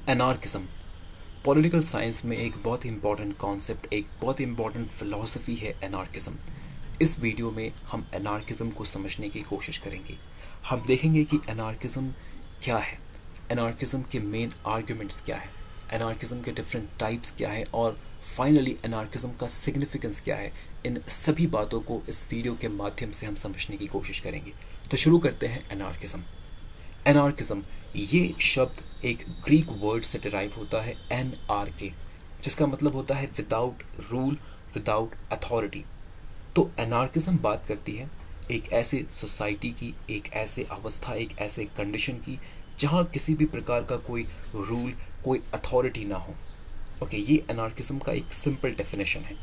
Anarchism political science में एक बहुत ही इंपॉर्टेंट कॉन्सेप्ट, एक बहुत ही इंपॉर्टेंट फिलॉसफी है एनार्किज्म। इस वीडियो में हम एनार्किज्म को समझने की कोशिश करेंगे। हम देखेंगे कि एनार्किज्म क्या है, एनार्किज्म के मेन आर्ग्यूमेंट्स क्या है, एनार्किज्म के डिफरेंट टाइप्स क्या है और फाइनली एनार्किज्म का सिग्निफिकेंस क्या है। इन सभी बातों को इस वीडियो के माध्यम से हम समझने की कोशिश करेंगे। तो शुरू करते हैं एनार्किज्म। एनार्किज्म ये शब्द एक ग्रीक वर्ड से डिराइव होता है एन आर के, जिसका मतलब होता है विदाउट रूल, विदाउट अथॉरिटी। तो एनार्किज्म बात करती है एक ऐसे सोसाइटी की, एक ऐसे अवस्था, एक ऐसे कंडीशन की जहाँ किसी भी प्रकार का कोई रूल, कोई अथॉरिटी ना हो। ओके, ये एनार्किज्म का एक सिंपल डेफिनेशन है।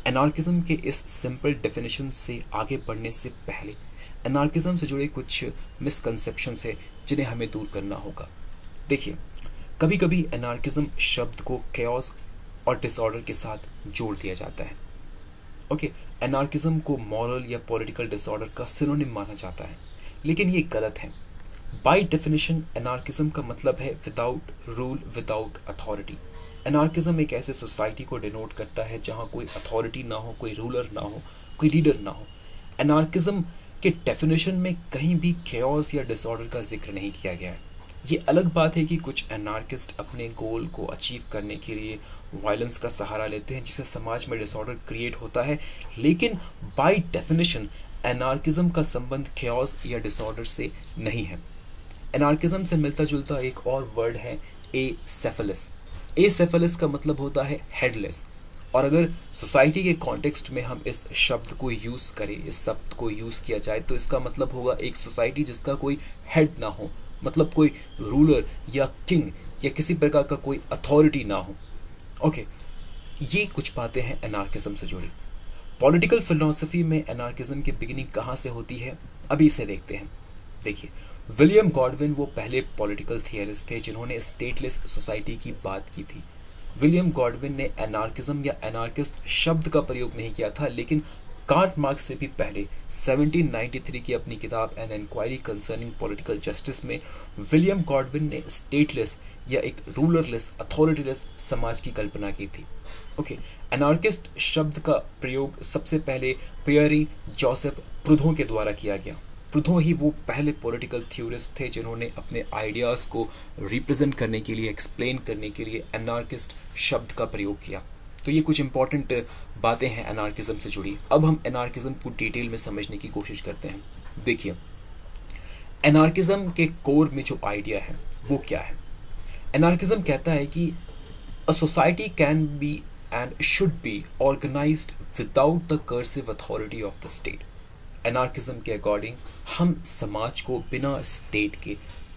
एनार्किज्म के इस सिंपल डेफिनेशन से आगे बढ़ने से पहले एनार्किज्म से जुड़े कुछ मिसकंसेप्शंस है जिन्हें हमें दूर करना होगा। देखिए, कभी कभी एनार्किज्म शब्द को केओस और डिसऑर्डर के साथ जोड़ दिया जाता है। ओके, एनार्किज्म को मॉरल या पॉलिटिकल डिसऑर्डर का सिनोनिम माना जाता है, लेकिन ये गलत है। बाय डेफिनेशन एनार्किज्म का मतलब है without rule, without authority. Anarchism एक ऐसे सोसाइटी को डिनोट करता है जहाँ कोई अथॉरिटी ना हो, कोई रूलर ना हो, कोई लीडर ना हो। एनार्किज्म के डेफिनेशन में कहीं भी केओस या डिसऑर्डर का जिक्र नहीं किया गया है। ये अलग बात है कि कुछ एनार्किस्ट अपने गोल को अचीव करने के लिए वायलेंस का सहारा लेते हैं, जिससे समाज में डिसऑर्डर क्रिएट होता है, लेकिन बाय डेफिनेशन एनार्किज्म का संबंध केओस या डिसऑर्डर से नहीं है। एनार्किज्म से मिलता जुलता एक और वर्ड है एसेफेलिस। एसेफेलिस का मतलब होता है हेडलेस। और अगर सोसाइटी के कॉन्टेक्स्ट में हम इस शब्द को यूज़ करें, इस शब्द को यूज़ किया जाए, तो इसका मतलब होगा एक सोसाइटी जिसका कोई हेड ना हो, मतलब कोई रूलर या किंग या किसी प्रकार का कोई अथॉरिटी ना हो। ओके, ये कुछ बातें हैं एनार्किज्म से जुड़ी। पॉलिटिकल फिलोसफी में एनार्किज्म की बिगिनिंग कहाँ से होती है, अभी इसे देखते हैं। देखिए, विलियम गॉडविन वो पहले पॉलिटिकल थियरिस्ट थे जिन्होंने स्टेटलेस सोसाइटी की बात की थी। विलियम गॉडविन ने एनार्किज्म या एनार्किस्ट शब्द का प्रयोग नहीं किया था, लेकिन कार्ल मार्क्स से भी पहले 1793 की अपनी किताब an inquiry concerning political justice में विलियम गॉडविन ने स्टेटलेस या एक रूलरलेस, अथॉरिटीलेस समाज की कल्पना की थी। ओके, एनार्किस्ट शब्द का प्रयोग सबसे पहले पियरी जोसेफ प्रूदो के द्वारा किया गया। प्रूदो ही वो पहले पॉलिटिकल थ्योरिस्ट थे जिन्होंने अपने आइडियाज़ को रिप्रेजेंट करने के लिए, एक्सप्लेन करने के लिए एनार्किस्ट शब्द का प्रयोग किया। तो ये कुछ इंपॉर्टेंट बातें हैं एनार्किज्म से जुड़ी। अब हम एनार्किज्म को डिटेल में समझने की कोशिश करते हैं। देखिए, एनार्किज्म के कोर में जो आइडिया है वो क्या है। एनार्किज्म कहता है कि a society can be and should be organised without the coercive authority of the state. Anarchism के अकॉर्डिंग हम समाज को बिना स्टेट के,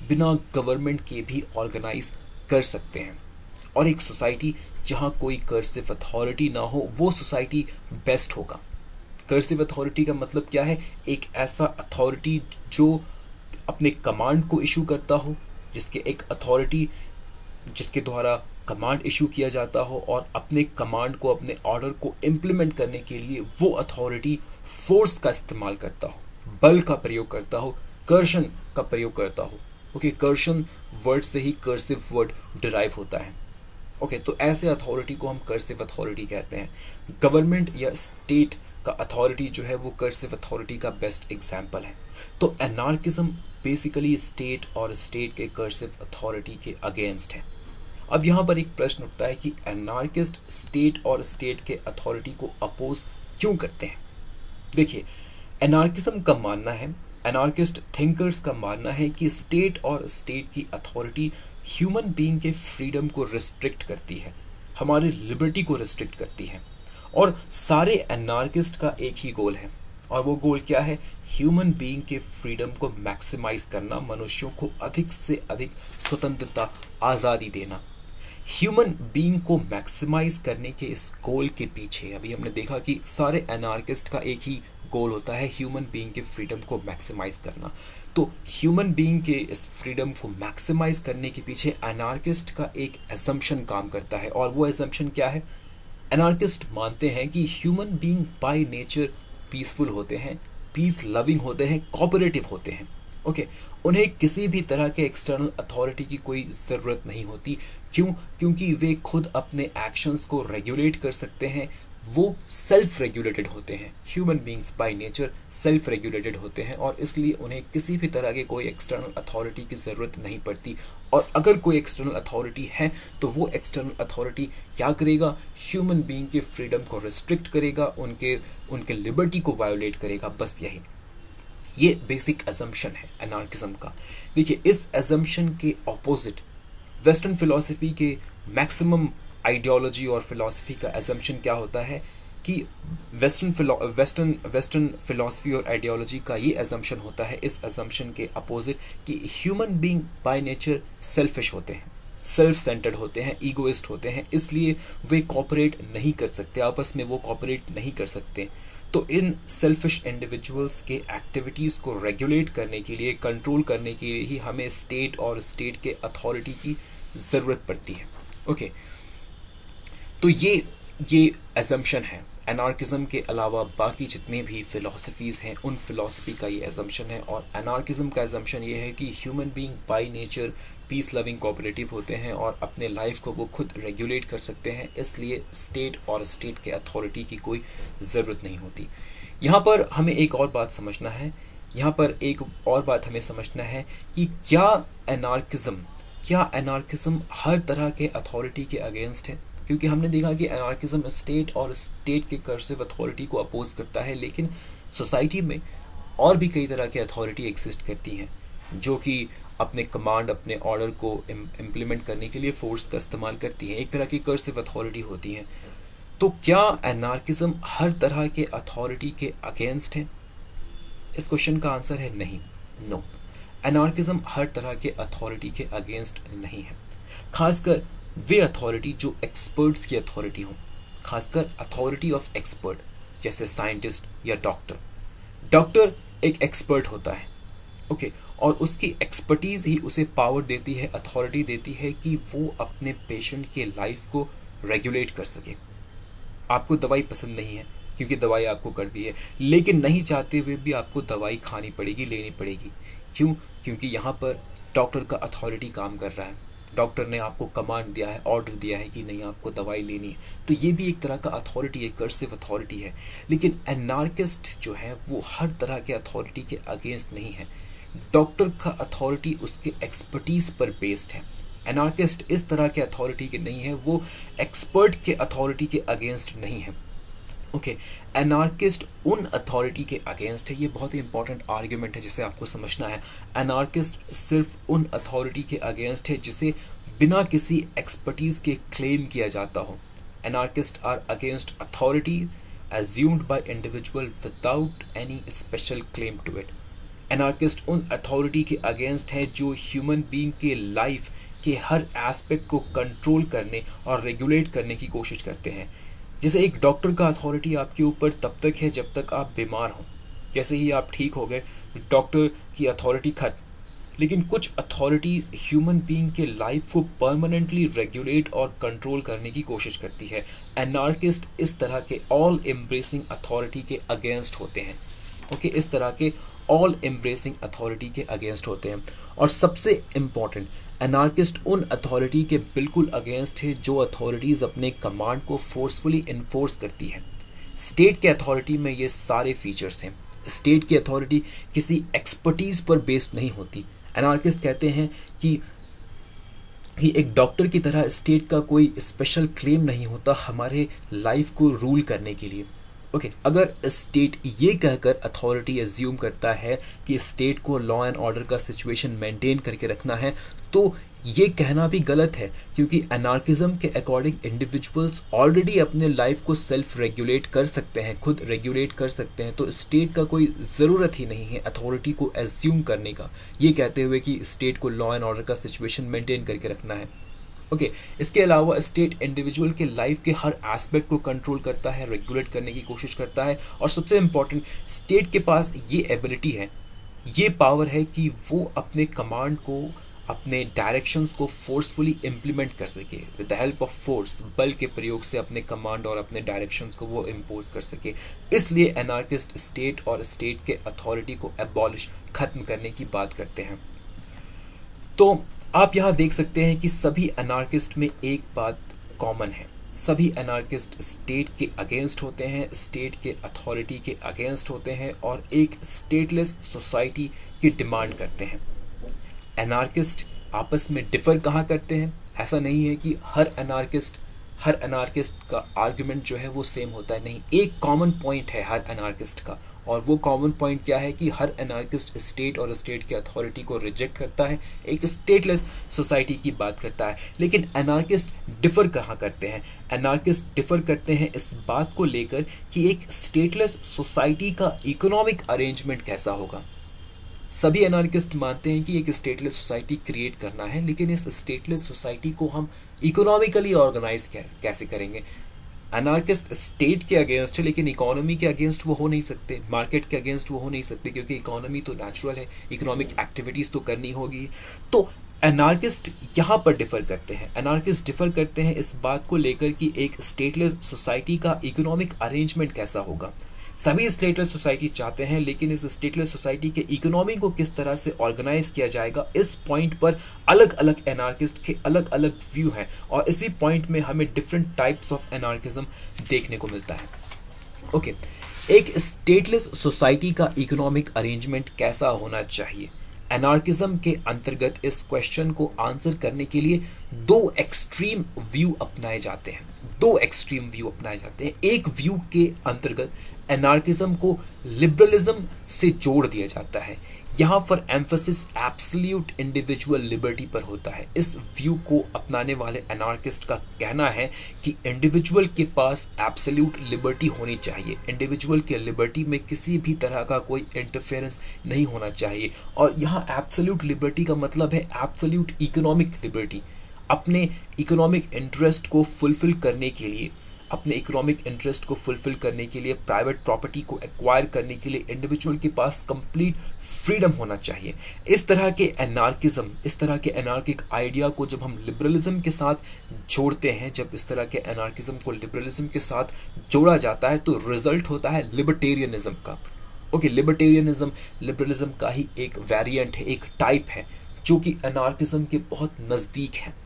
बिना गवर्नमेंट के भी ऑर्गेनाइज कर सकते हैं। और एक सोसाइटी जहाँ कोई कर्सिव अथॉरिटी ना हो, वो सोसाइटी बेस्ट होगा। कर्सिव अथॉरिटी का मतलब क्या है? एक ऐसा अथॉरिटी जो अपने कमांड को इशू करता हो, जिसके एक अथॉरिटी जिसके द्वारा कमांड इशू किया जाता हो और अपने कमांड को, अपने ऑर्डर को इम्प्लीमेंट करने के लिए वो अथॉरिटी फोर्स का इस्तेमाल करता हो, बल का प्रयोग करता हो, कर्षण का प्रयोग करता हो। ओके, कर्षण वर्ड से ही कर्सिव वर्ड डिराइव होता है। ओके, तो ऐसे अथॉरिटी को हम कर्सिव अथॉरिटी कहते हैं। गवर्नमेंट या स्टेट का अथॉरिटी जो है वो कर्सिव अथॉरिटी का बेस्ट एग्जाम्पल है। तो एनार्किज्म बेसिकली स्टेट और स्टेट के कर्सिव अथॉरिटी के अगेंस्ट है। अब यहाँ पर एक प्रश्न उठता है कि एनार्किस्ट स्टेट और स्टेट के अथॉरिटी को अपोज क्यों करते हैं। देखिए, एनार्किज्म का मानना है, एनार्किस्ट थिंकर्स का मानना है कि स्टेट और स्टेट की अथॉरिटी ह्यूमन बीइंग के फ्रीडम को रिस्ट्रिक्ट करती है, हमारी लिबर्टी को रिस्ट्रिक्ट करती है। और सारे एनार्किस्ट का एक ही गोल है, और वो गोल क्या है? ह्यूमन बीइंग के फ्रीडम को मैक्सिमाइज करना, मनुष्यों को अधिक से अधिक स्वतंत्रता, आज़ादी देना। ह्यूमन बीइंग को मैक्सिमाइज करने के इस गोल के पीछे अभी हमने देखा कि सारे एनार्किस्ट का एक ही गोल होता है, ह्यूमन बीइंग के फ्रीडम को मैक्सिमाइज करना। तो ह्यूमन बीइंग के इस फ्रीडम को मैक्सिमाइज करने के पीछे एनार्किस्ट का एक असम्पशन काम करता है, और वो असम्पशन क्या है? एनार्किस्ट मानते हैं कि human being by nature peaceful होते हैं, पीस लविंग होते हैं, कोऑपरेटिव होते हैं। ओके, उन्हें किसी भी तरह के एक्सटर्नल अथॉरिटी की कोई ज़रूरत नहीं होती। क्यों? क्योंकि वे खुद अपने एक्शंस को रेगुलेट कर सकते हैं। वो सेल्फ रेगुलेटेड होते हैं। Human beings by nature self regulated होते हैं और इसलिए उन्हें किसी भी तरह के कोई एक्सटर्नल अथॉरिटी की ज़रूरत नहीं पड़ती। और अगर कोई एक्सटर्नल अथॉरिटी है तो वो एक्सटर्नल अथॉरिटी क्या करेगा? ह्यूमन बींग के फ्रीडम को रिस्ट्रिक्ट करेगा, उनके लिबर्टी को वायोलेट करेगा। बस यही, ये बेसिक असम्पशन है एनार्किज्म का। देखिए, इस असम्पशन के ऑपोजिट वेस्टर्न फिलॉसफी के मैक्सिमम आइडियोलॉजी और फिलॉसफी का असम्पशन क्या होता है कि वेस्टर्न फिलॉसफी और आइडियोलॉजी का ये असम्पशन होता है, इस असम्पशन के अपोजिट, कि human being by nature selfish होते हैं, सेल्फ सेंटर्ड होते हैं, ईगोइस्ट होते हैं, इसलिए वे कॉपरेट नहीं कर सकते, आपस में वो कॉपरेट नहीं कर सकते। तो इन सेल्फिश इंडिविजुअल्स के एक्टिविटीज़ को रेगुलेट करने के लिए, कंट्रोल करने के लिए ही हमें स्टेट और स्टेट के अथॉरिटी की ज़रूरत पड़ती है। ओके, तो ये असम्पशन है। एनार्किज्म के अलावा बाकी जितने भी फ़िलासफ़ीज़ हैं उन फिलॉसफी का ये असम्पशन है। और एनार्किज्म का असम्पशन ये है कि human being by nature peace loving cooperative होते हैं और अपने लाइफ को वो खुद रेगुलेट कर सकते हैं, इसलिए स्टेट और स्टेट के अथॉरिटी की कोई ज़रूरत नहीं होती। यहाँ पर हमें एक और बात समझना है, कि क्या एनार्किज्म हर तरह के अथॉरिटी के अगेंस्ट है? क्योंकि हमने देखा कि एनार्किज्म स्टेट और स्टेट के कर्सिव अथॉरिटी को अपोज करता है, लेकिन सोसाइटी में और भी कई तरह के अथॉरिटी एग्जिस्ट करती हैं जो कि अपने कमांड, अपने ऑर्डर को इम्प्लीमेंट करने के लिए फोर्स का इस्तेमाल करती हैं, एक तरह की कर्सिव अथॉरिटी होती हैं। तो क्या एनार्किज्म हर तरह के अथॉरिटी के अगेंस्ट है? इस क्वेश्चन का आंसर है नहीं, नो। एनार्किज्म हर तरह के अथॉरिटी के अगेंस्ट नहीं है, खासकर वे अथॉरिटी जो एक्सपर्ट्स की अथॉरिटी हो, खासकर अथॉरिटी ऑफ एक्सपर्ट, जैसे साइंटिस्ट या डॉक्टर एक एक्सपर्ट होता है, ओके, और उसकी एक्सपर्टीज ही उसे पावर देती है, अथॉरिटी देती है कि वो अपने पेशेंट के लाइफ को रेगुलेट कर सके। आपको दवाई पसंद नहीं है क्योंकि दवाई आपको कड़वी है, लेकिन नहीं चाहते हुए भी आपको दवाई खानी पड़ेगी, लेनी पड़ेगी। क्यों? क्योंकि यहाँ पर डॉक्टर का अथॉरिटी काम कर रहा है, डॉक्टर ने आपको कमांड दिया है, ऑर्डर दिया है कि नहीं आपको दवाई लेनी है। तो ये भी एक तरह का अथॉरिटी है, कर्सिव अथॉरिटी है। लेकिन एनार्किस्ट जो है वो हर तरह के अथॉरिटी के अगेंस्ट नहीं है। डॉक्टर का अथॉरिटी उसके एक्सपर्टीज पर बेस्ड है। एनार्किस्ट इस तरह के अथॉरिटी के नहीं है, वो एक्सपर्ट के अथॉरिटी के अगेंस्ट नहीं है। ओके, एनार्किस्ट उन अथॉरिटी के अगेंस्ट है, ये बहुत ही इंपॉर्टेंट आर्ग्यूमेंट है जिसे आपको समझना है। एनार्किस्ट सिर्फ उन अथॉरिटी के अगेंस्ट है जिसे बिना किसी एक्सपर्टीज के क्लेम किया जाता हो। Anarchist are against authority assumed by individual without any special claim to it। Anarchist उन अथॉरिटी के अगेंस्ट है जो ह्यूमन बीइंग के लाइफ के हर एस्पेक्ट को कंट्रोल करने और रेगुलेट करने की कोशिश करते हैं। जैसे एक डॉक्टर का अथॉरिटी आपके ऊपर तब तक है जब तक आप बीमार हो, जैसे ही आप ठीक हो गए डॉक्टर की अथॉरिटी खत्म। लेकिन कुछ अथॉरिटीज ह्यूमन बीइंग के लाइफ को परमानेंटली रेगुलेट और कंट्रोल करने की कोशिश करती है। एनार्किस्ट इस तरह के ऑल एम्ब्रेसिंग अथॉरिटी के अगेंस्ट होते हैं। ओके, इस तरह के ऑल एम्ब्रेसिंग अथॉरिटी के अगेंस्ट होते हैं। और सबसे इम्पॉर्टेंट, एनार्किस्ट उन अथॉरिटी के बिल्कुल अगेंस्ट है जो अथॉरिटीज अपने कमांड को फोर्सफुली इन्फोर्स करती है। स्टेट के अथॉरिटी में ये सारे फीचर्स हैं। स्टेट की अथॉरिटी किसी एक्सपर्टीज पर बेस्ड नहीं होती। एनार्किस्ट कहते हैं कि एक डॉक्टर की तरह स्टेट का कोई स्पेशल क्लेम नहीं होता हमारे लाइफ को रूल करने के लिए। ओके, अगर स्टेट ये कहकर अथॉरिटी एज्यूम करता है कि स्टेट को लॉ एंड ऑर्डर का सिचुएशन मेंटेन करके रखना है, तो ये कहना भी गलत है, क्योंकि एनार्किज्म के अकॉर्डिंग इंडिविजुअल्स ऑलरेडी अपने लाइफ को सेल्फ रेगुलेट कर सकते हैं, खुद रेगुलेट कर सकते हैं। तो स्टेट का कोई ज़रूरत ही नहीं है अथॉरिटी को एज्यूम करने का, ये कहते हुए कि स्टेट को लॉ एंड ऑर्डर का सिचुएशन मेंटेन करके रखना है। ओके, इसके अलावा स्टेट इंडिविजुअल के लाइफ के हर एस्पेक्ट को कंट्रोल करता है, रेगुलेट करने की कोशिश करता है। और सबसे इम्पॉर्टेंट, स्टेट के पास ये एबिलिटी है, ये पावर है कि वो अपने कमांड को, अपने डायरेक्शंस को फोर्सफुली इम्प्लीमेंट कर सके। With the help of force, बल के प्रयोग से अपने कमांड और अपने डायरेक्शंस को वो इम्पोज कर सके। इसलिए एनार्किस्ट स्टेट और स्टेट के अथॉरिटी को एबॉलिश खत्म करने की बात करते हैं। तो आप यहाँ देख सकते हैं कि सभी अनार्किस्ट में एक बात कॉमन है, सभी अनार्किस्ट स्टेट के अगेंस्ट होते हैं, स्टेट के अथॉरिटी के अगेंस्ट होते हैं और एक स्टेटलेस सोसाइटी की डिमांड करते हैं। अनार्किस्ट आपस में डिफर कहाँ करते हैं? ऐसा नहीं है कि हर अनार्किस्ट का आर्गुमेंट जो है वो सेम होता है, नहीं, एक कॉमन पॉइंट है हर अनार्किस्ट का, और वो कॉमन पॉइंट क्या है कि हर एनार्किस्ट स्टेट और स्टेट की अथॉरिटी को रिजेक्ट करता है, एक स्टेटलेस सोसाइटी की बात करता है। लेकिन एनार्किस्ट डिफर कहाँ करते हैं? एनार्किस्ट डिफर करते हैं इस बात को लेकर कि एक स्टेटलेस सोसाइटी का इकोनॉमिक अरेंजमेंट कैसा होगा। सभी एनार्किस्ट मानते हैं कि एक स्टेटलेस सोसाइटी क्रिएट करना है, लेकिन इस स्टेटलेस सोसाइटी को हम इकोनॉमिकली ऑर्गेनाइज कैसे करेंगे? अनार्किस्ट स्टेट के अगेंस्ट है, लेकिन इकोनॉमी के अगेंस्ट वो हो नहीं सकते, मार्केट के अगेंस्ट वो हो नहीं सकते, क्योंकि इकोनॉमी तो नेचुरल है, इकोनॉमिक एक्टिविटीज तो करनी होगी। तो एनार्किस्ट यहाँ पर डिफर करते हैं। एनार्किस्ट डिफर करते हैं इस बात को लेकर कि एक स्टेटलेस सोसाइटी का इकोनॉमिक अरेंजमेंट कैसा होगा। सभी स्टेटलेस सोसाइटी चाहते हैं, लेकिन इस स्टेटलेस सोसाइटी के इकोनॉमी को किस तरह से ऑर्गेनाइज किया जाएगा, इस पॉइंट पर अलग अलग एनार्किस्ट के अलग अलग व्यू हैं, और इसी पॉइंट में हमें डिफरेंट टाइप्स ऑफ एनार्किज्म देखने को मिलता है। ओके, एक स्टेटलेस सोसाइटी का इकोनॉमिक अरेंजमेंट कैसा होना चाहिए? एनार्किज्म के अंतर्गत इस क्वेश्चन को आंसर करने के लिए दो एक्सट्रीम व्यू अपनाए जाते हैं। एक व्यू के अंतर्गत एनार्किज्म को लिबरलिज्म से जोड़ दिया जाता है। यहाँ पर एम्फेसिस एब्सोल्यूट इंडिविजुअल लिबर्टी पर होता है। इस व्यू को अपनाने वाले एनार्किस्ट का कहना है कि इंडिविजुअल के पास एब्सोल्यूट लिबर्टी होनी चाहिए, इंडिविजुअल के लिबर्टी में किसी भी तरह का कोई इंटरफेरेंस नहीं होना चाहिए। और यहाँ एब्सोल्यूट लिबर्टी का मतलब है एब्सोल्यूट इकोनॉमिक लिबर्टी। अपने इकोनॉमिक इंटरेस्ट को फुलफिल करने के लिए प्राइवेट प्रॉपर्टी को एक्वायर करने के लिए इंडिविजुअल के पास कंप्लीट फ्रीडम होना चाहिए। इस तरह के एनार्किक आइडिया को जब हम लिबरलिज्म के साथ जोड़ते हैं, जब इस तरह के एनार्किज्म को लिबरलिज्म के साथ जोड़ा जाता है, तो रिजल्ट होता है लिबर्टेरियनिज्म का। ओके, लिबर्टेरियनिज्म लिबरलिज्म का ही एक वेरिएंट है, एक टाइप है, जो कि एनार्किज्म के बहुत नजदीक है।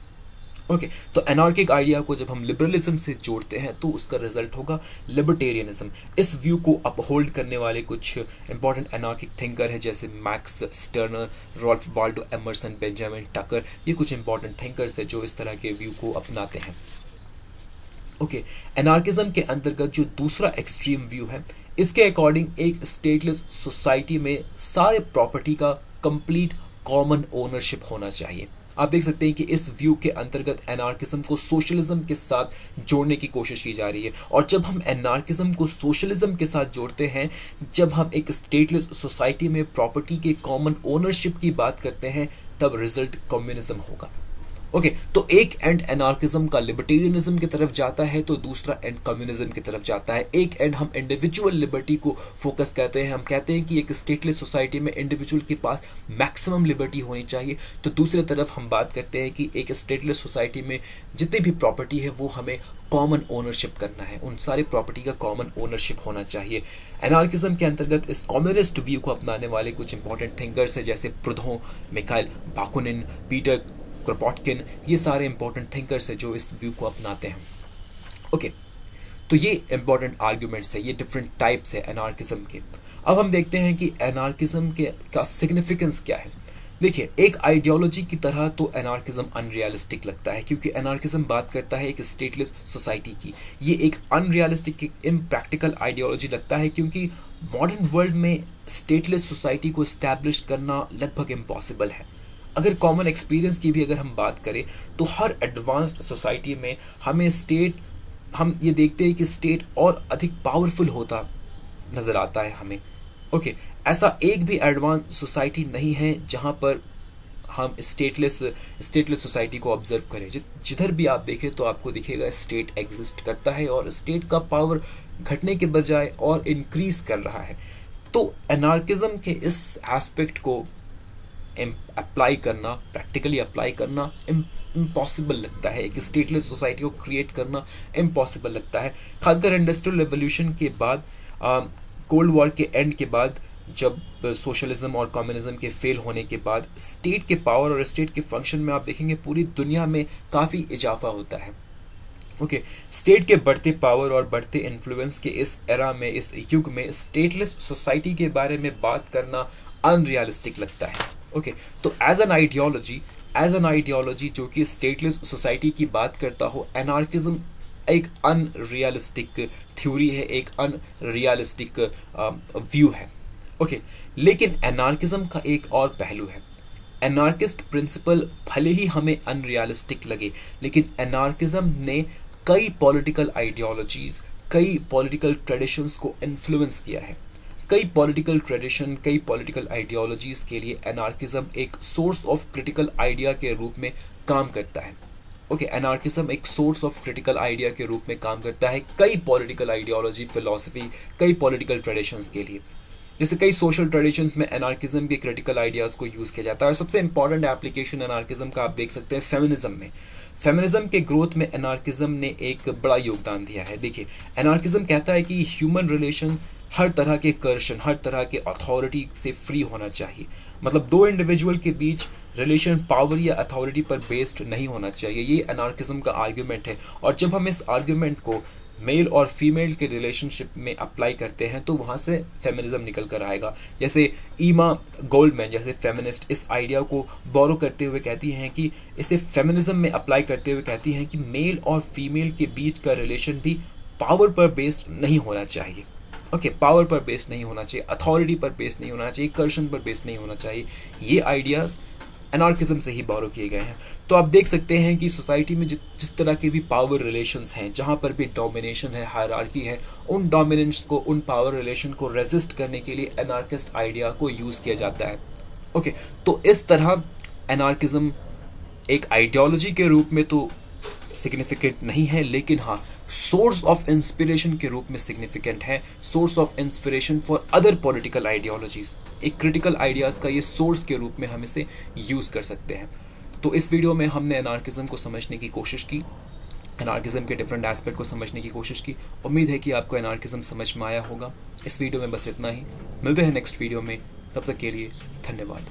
ओके, तो एनार्किक आइडिया को जब हम लिबरलिज्म से जोड़ते हैं तो उसका रिजल्ट होगा लिबर्टेरियनिज्म। इस व्यू को अपहोल्ड करने वाले कुछ इंपॉर्टेंट एनार्किक थिंकर हैं, जैसे Max Stirner, Ralph Waldo Emerson, Benjamin Tucker. ये कुछ इंपॉर्टेंट थिंकर्स हैं जो इस तरह के व्यू को अपनाते हैं। ओके, एनार्किज्म के अंतर्गत जो दूसरा एक्सट्रीम व्यू है, इसके अकॉर्डिंग एक स्टेटलेस सोसाइटी में सारे प्रॉपर्टी का कंप्लीट कॉमन ओनरशिप होना चाहिए। आप देख सकते हैं कि इस व्यू के अंतर्गत एनार्किज्म को सोशलिज्म के साथ जोड़ने की कोशिश की जा रही है। और जब हम एनार्किज्म को सोशलिज्म के साथ जोड़ते हैं, जब हम एक स्टेटलेस सोसाइटी में प्रॉपर्टी के कॉमन ओनरशिप की बात करते हैं, तब रिजल्ट कम्युनिज्म होगा। ओके, तो एक एंड एनार्किज्म का लिबर्टेरियनिज्म की तरफ जाता है, तो दूसरा एंड कम्युनिज्म की तरफ जाता है। एक एंड हम इंडिविजुअल लिबर्टी को फोकस करते हैं, हम कहते हैं कि एक स्टेटलेस सोसाइटी में इंडिविजुअल के पास मैक्सिमम लिबर्टी होनी चाहिए, तो दूसरी तरफ हम बात करते हैं कि एक स्टेटलेस सोसाइटी में जितनी भी प्रॉपर्टी है वो हमें कॉमन ओनरशिप करना है, उन सारी प्रॉपर्टी का कॉमन ओनरशिप होना चाहिए। एनार्किज्म के अंतर्गत इस कम्युनिस्ट व्यू को अपनाने वाले कुछ इंपॉर्टेंट थिंकर्स हैं, जैसे प्रूदों, मिखाइल बाकुनिन, पीटर क्रोपोटकिन। ये सारे इंपॉर्टेंट थिंकर्स हैं जो इस व्यू को अपनाते हैं। ओके, तो ये इंपॉर्टेंट आर्ग्यूमेंट्स है, ये डिफरेंट टाइप्स है एनार्किज्म के। अब हम देखते हैं कि एनार्किज्म के का सिग्निफिकेंस क्या है। देखिए, एक आइडियोलॉजी की तरह तो एनार्किज्म अनरियलिस्टिक लगता है, क्योंकि एनार्किज्म बात करता है एक स्टेटलेस सोसाइटी की। ये एक अनरियलिस्टिक, इम्प्रैक्टिकल आइडियोलॉजी लगता है, क्योंकि मॉडर्न वर्ल्ड में स्टेटलेस सोसाइटी को एस्टैब्लिश करना लगभग इम्पॉसिबल है। अगर कॉमन एक्सपीरियंस की भी अगर हम बात करें, तो हर एडवांस्ड सोसाइटी में हम ये देखते हैं कि स्टेट और अधिक पावरफुल होता नजर आता है हमें। ओके, ऐसा एक भी एडवांस सोसाइटी नहीं है जहां पर हम स्टेटलेस सोसाइटी को ऑब्जर्व करें। जिधर भी आप देखें तो आपको दिखेगा स्टेट एग्जिस्ट करता है, और स्टेट का पावर घटने के बजाय और इंक्रीज कर रहा है। तो एनार्किज्म के इस एस्पेक्ट को प्रैक्टिकली अप्लाई करना इम्पॉसिबल लगता है। एक स्टेटलेस सोसाइटी को क्रिएट करना इम्पॉसिबल लगता है, खासकर इंडस्ट्रियल रेवोल्यूशन के बाद, कोल्ड वॉर के एंड के बाद जब सोशलिज्म और कम्युनिज्म के फेल होने के बाद स्टेट के पावर और स्टेट के फंक्शन में आप देखेंगे पूरी दुनिया में काफ़ी इजाफा होता है। ओके, स्टेट के बढ़ते पावर और बढ़ते इन्फ्लुएंस के इस एरा में, इस युग में स्टेटलेस सोसाइटी के बारे में बात करना अनरियलिस्टिक लगता है। ओके, तो एज एन आइडियोलॉजी जो कि स्टेटलेस सोसाइटी की बात करता हो, एनार्किज्म एक अनरियलिस्टिक थ्योरी है, एक अनरियलिस्टिक व्यू है। ओके, लेकिन एनार्किज्म का एक और पहलू है। एनार्किस्ट प्रिंसिपल भले ही हमें अनरियलिस्टिक लगे, लेकिन एनार्किज्म ने कई पॉलिटिकल आइडियोलॉजीज, कई पॉलिटिकल ट्रेडिशंस को इन्फ्लुएंस किया है। कई पॉलिटिकल ट्रेडिशन, कई पॉलिटिकल आइडियोलॉजीज के लिए एनार्किज्म एक सोर्स ऑफ क्रिटिकल आइडिया के रूप में काम करता है। ओके, एनार्किज्म एक सोर्स ऑफ क्रिटिकल आइडिया के रूप में काम करता है कई पॉलिटिकल आइडियोलॉजी, फिलॉसफी, कई पॉलिटिकल ट्रेडिशंस के लिए। जैसे कई सोशल ट्रेडिशंस में एनार्किज्म के क्रिटिकल आइडियाज़ को यूज़ किया जाता है। और सबसे इंपॉर्टेंट एप्लीकेशन एनार्किज्म का आप देख सकते हैं फेमिनिज्म में। फेमिनिज्म के ग्रोथ में एनार्किज्म ने एक बड़ा योगदान दिया है। देखिए, एनार्किज्म कहता है कि ह्यूमन रिलेशन हर तरह के कर्षण, हर तरह के अथॉरिटी से फ्री होना चाहिए। मतलब दो इंडिविजुअल के बीच रिलेशन पावर या अथॉरिटी पर बेस्ड नहीं होना चाहिए। ये एनार्किज्म का आर्ग्यूमेंट है। और जब हम इस आर्ग्यूमेंट को मेल और फीमेल के रिलेशनशिप में अप्लाई करते हैं तो वहाँ से फेमिनिज्म निकल कर आएगा। जैसे ईमा गोल्डमैन जैसे फेमिनिस्ट इस आइडिया को बोरो करते हुए कहती हैं कि इसे फेमिनिज्म में अप्लाई करते हुए कहती हैं कि मेल और फीमेल के बीच का रिलेशन भी पावर पर बेस्ड नहीं होना चाहिए। ओके, पावर पर बेस्ड नहीं होना चाहिए, अथॉरिटी पर बेस्ड नहीं होना चाहिए, कर्षण पर बेस्ड नहीं होना चाहिए। ये आइडियाज़ एनार्किज्म से ही बोरो किए गए हैं। तो आप देख सकते हैं कि सोसाइटी में जिस तरह के भी पावर रिलेशंस हैं, जहाँ पर भी डोमिनेशन है, हायरार्की है, उन डोमिनेंस को, उन पावर रिलेशन को रेजिस्ट करने के लिए एनार्किस्ट आइडिया को यूज़ किया जाता है। ओके, तो इस तरह एनार्किज्म एक आइडियोलॉजी के रूप में तो सिग्निफिकेंट नहीं है, लेकिन हाँ सोर्स ऑफ इंस्पिरेशन के रूप में सिग्निफिकेंट है। Source of inspiration for other political ideologies, एक क्रिटिकल आइडियाज़ का ये सोर्स के रूप में हम इसे यूज़ कर सकते हैं। तो इस वीडियो में हमने एनार्किज्म को समझने की कोशिश की, एनार्किज्म के डिफरेंट एस्पेक्ट को समझने की कोशिश की। उम्मीद है कि आपको एनार्किज्म समझ में आया होगा। इस वीडियो में बस इतना ही। मिलते हैं नेक्स्ट वीडियो में, तब तक के लिए धन्यवाद।